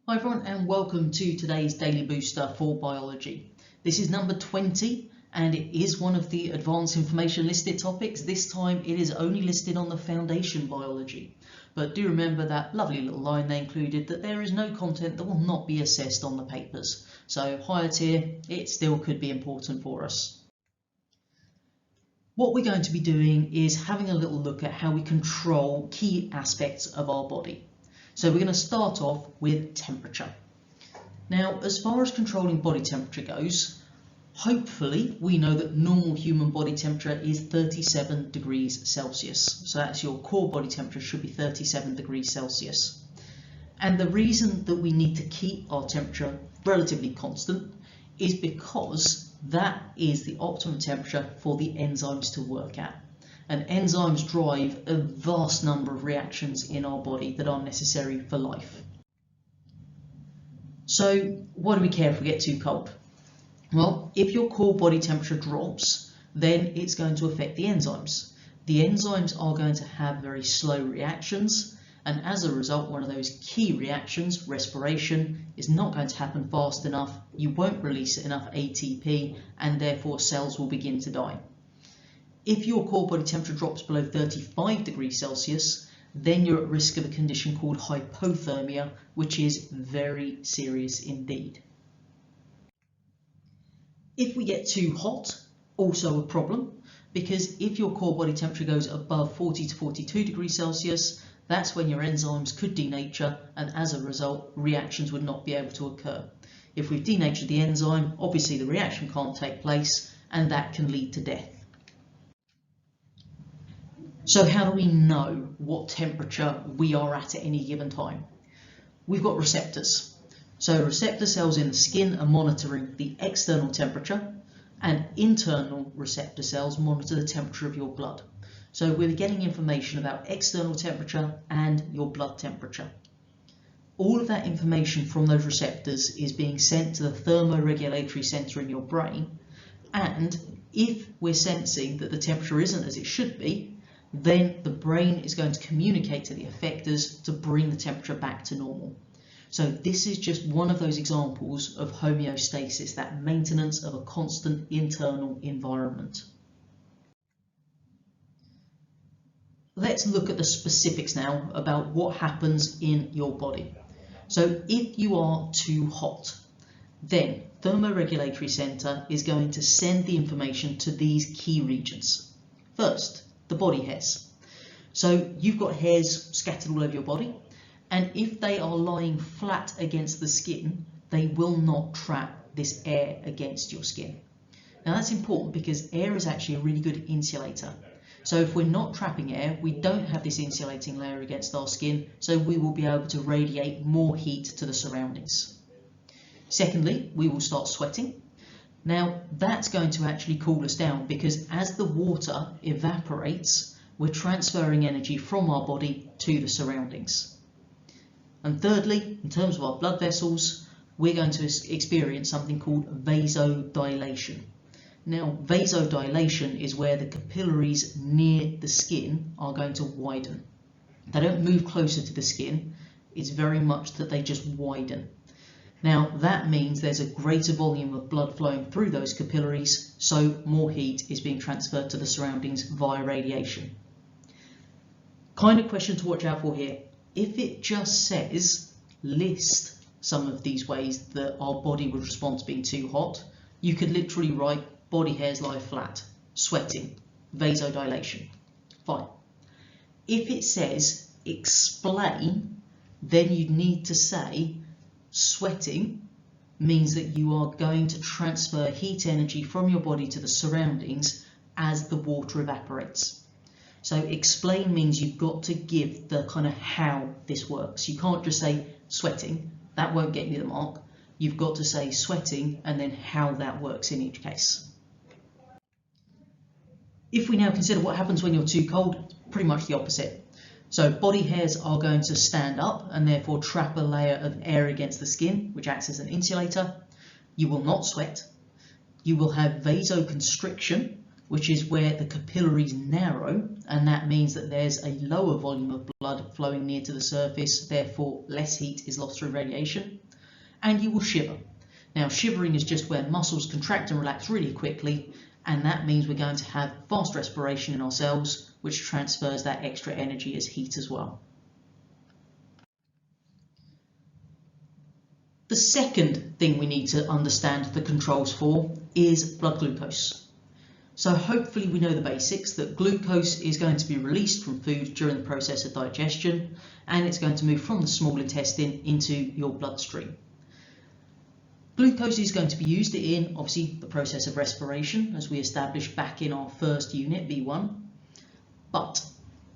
Hi everyone and welcome to today's Daily Booster for Biology. This is number 20 and it is one of the advanced information listed topics. This time it is only listed on the foundation biology. But do remember that lovely little line they included that there is no content that will not be assessed on the papers. So higher tier, it still could be important for us. What we're going to be doing is having a little look at how we control key aspects of our body. So we're going to start off with temperature. Now, as far as controlling body temperature goes, hopefully we know that normal human body temperature is 37 degrees Celsius. So that's your core body temperature should be 37 degrees Celsius. And the reason that we need to keep our temperature relatively constant is because that is the optimum temperature for the enzymes to work at. And enzymes drive a vast number of reactions in our body that are necessary for life. So why do we care if we get too cold? Well, if your core body temperature drops, then it's going to affect the enzymes. The enzymes are going to have very slow reactions, and as a result, one of those key reactions, respiration, is not going to happen fast enough. You won't release enough ATP, and therefore cells will begin to die. If your core body temperature drops below 35 degrees Celsius, then you're at risk of a condition called hypothermia, which is very serious indeed. If we get too hot, also a problem, because if your core body temperature goes above 40 to 42 degrees Celsius, that's when your enzymes could denature, and as a result, reactions would not be able to occur. If we've denatured the enzyme, obviously the reaction can't take place, and that can lead to death. So how do we know what temperature we are at any given time? We've got receptors. So receptor cells in the skin are monitoring the external temperature, and internal receptor cells monitor the temperature of your blood. So we're getting information about external temperature and your blood temperature. All of that information from those receptors is being sent to the thermoregulatory center in your brain, and if we're sensing that the temperature isn't as it should be, then the brain is going to communicate to the effectors to bring the temperature back to normal. So this is just one of those examples of homeostasis, that maintenance of a constant internal environment. Let's look at the specifics now about what happens in your body. So if you are too hot, then thermoregulatory center is going to send the information to these key regions. First, the body hairs. So you've got hairs scattered all over your body, and if they are lying flat against the skin, they will not trap this air against your skin. Now that's important because air is actually a really good insulator. So if we're not trapping air, we don't have this insulating layer against our skin, so we will be able to radiate more heat to the surroundings. Secondly, we will start sweating. Now that's going to actually cool us down because as the water evaporates, we're transferring energy from our body to the surroundings. And thirdly, in terms of our blood vessels, we're going to experience something called vasodilation. Now vasodilation is where the capillaries near the skin are going to widen. They don't move closer to the skin, it's very much that they just widen. Now that means there's a greater volume of blood flowing through those capillaries, so more heat is being transferred to the surroundings via radiation. Kind of question to watch out for here. If it just says list some of these ways that our body would respond to being too hot, you could literally write body hairs lie flat, sweating, vasodilation. Fine. If it says explain, then you'd need to say sweating means that you are going to transfer heat energy from your body to the surroundings as the water evaporates. So explain means you've got to give the kind of how this works. You can't just say sweating, that won't get you the mark. You've got to say sweating and then how that works in each case. If we now consider what happens when you're too cold, pretty much the opposite. So body hairs are going to stand up and therefore trap a layer of air against the skin, which acts as an insulator. You will not sweat. You will have vasoconstriction, which is where the capillaries narrow, and that means that there's a lower volume of blood flowing near to the surface, therefore less heat is lost through radiation, and you will shiver. Now, shivering is just where muscles contract and relax really quickly, and that means we're going to have fast respiration in our cells, which transfers that extra energy as heat as well. The second thing we need to understand the controls for is blood glucose. So hopefully we know the basics, that glucose is going to be released from food during the process of digestion, and it's going to move from the small intestine into your bloodstream. Glucose is going to be used in, obviously, the process of respiration, as we established back in our first unit, V1. But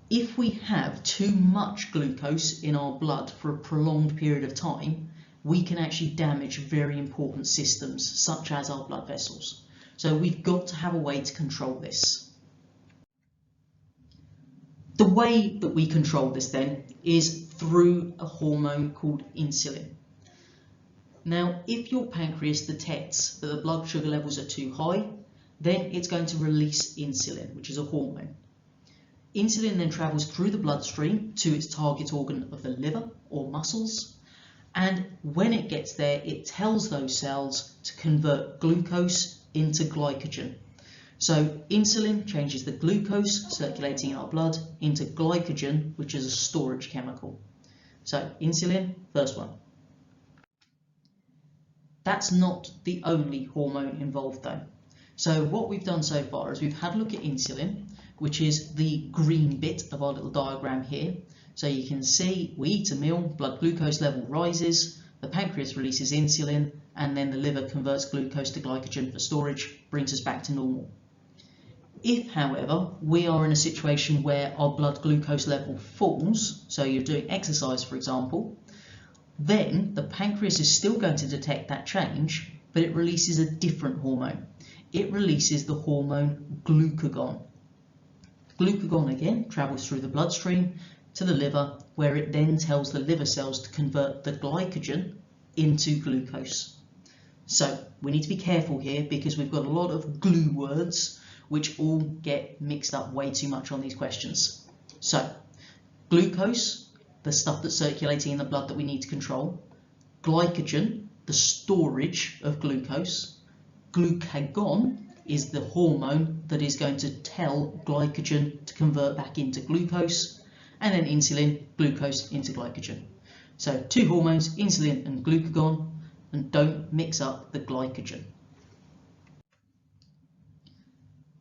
if we have too much glucose in our blood for a prolonged period of time, we can actually damage very important systems, such as our blood vessels. So we've got to have a way to control this. The way that we control this then is through a hormone called insulin. Now, if your pancreas detects that the blood sugar levels are too high, then it's going to release insulin, which is a hormone. Insulin then travels through the bloodstream to its target organ of the liver or muscles, and when it gets there, it tells those cells to convert glucose into glycogen. So insulin changes the glucose circulating in our blood into glycogen, which is a storage chemical. So insulin, first one. That's not the only hormone involved though. So what we've done so far is we've had a look at insulin, which is the green bit of our little diagram here. So you can see we eat a meal, blood glucose level rises, the pancreas releases insulin, and then the liver converts glucose to glycogen for storage, brings us back to normal. If, however, we are in a situation where our blood glucose level falls, so you're doing exercise, for example, then the pancreas is still going to detect that change, but it releases a different hormone. It releases the hormone glucagon. Glucagon again travels through the bloodstream to the liver, where it then tells the liver cells to convert the glycogen into glucose. So we need to be careful here because we've got a lot of glue words which all get mixed up way too much on these questions. So glucose, the stuff that's circulating in the blood that we need to control. Glycogen, the storage of glucose. Glucagon is the hormone that is going to tell glycogen to convert back into glucose, and then insulin, glucose into glycogen. So two hormones, insulin and glucagon, and don't mix up the glycogen.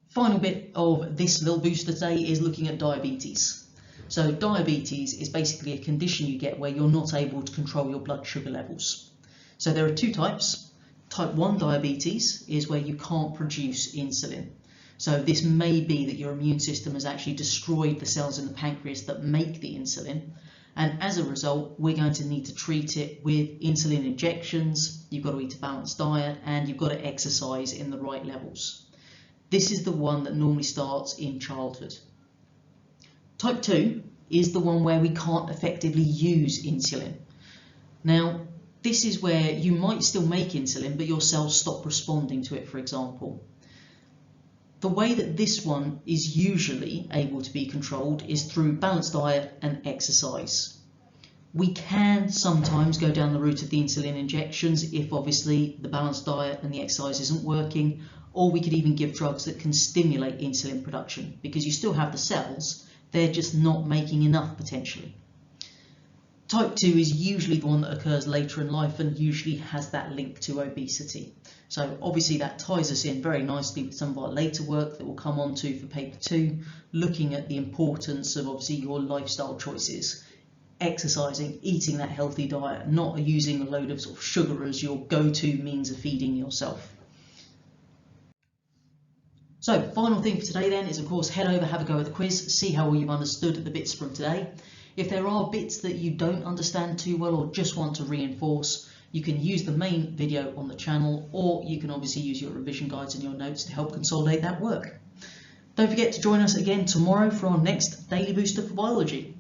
Final bit of this little booster today is looking at diabetes. So diabetes is basically a condition you get where you're not able to control your blood sugar levels. So there are two types. Type 1 diabetes is where you can't produce insulin. So this may be that your immune system has actually destroyed the cells in the pancreas that make the insulin, and as a result we're going to need to treat it with insulin injections. You've got to eat a balanced diet and you've got to exercise in the right levels. This is the one that normally starts in childhood. Type 2 is the one where we can't effectively use insulin. Now, this is where you might still make insulin, but your cells stop responding to it, for example. The way that this one is usually able to be controlled is through balanced diet and exercise. We can sometimes go down the route of the insulin injections if obviously the balanced diet and the exercise isn't working, or we could even give drugs that can stimulate insulin production because you still have the cells, they're just not making enough potentially. Type 2 is usually the one that occurs later in life and usually has that link to obesity. So obviously that ties us in very nicely with some of our later work that we'll come on to for paper 2, looking at the importance of obviously your lifestyle choices, exercising, eating that healthy diet, not using a load of sort of sugar as your go-to means of feeding yourself. So final thing for today then is of course head over, have a go at the quiz, see how well you've understood the bits from today. If there are bits that you don't understand too well or just want to reinforce, you can use the main video on the channel, or you can obviously use your revision guides and your notes to help consolidate that work. Don't forget to join us again tomorrow for our next Daily Booster for Biology.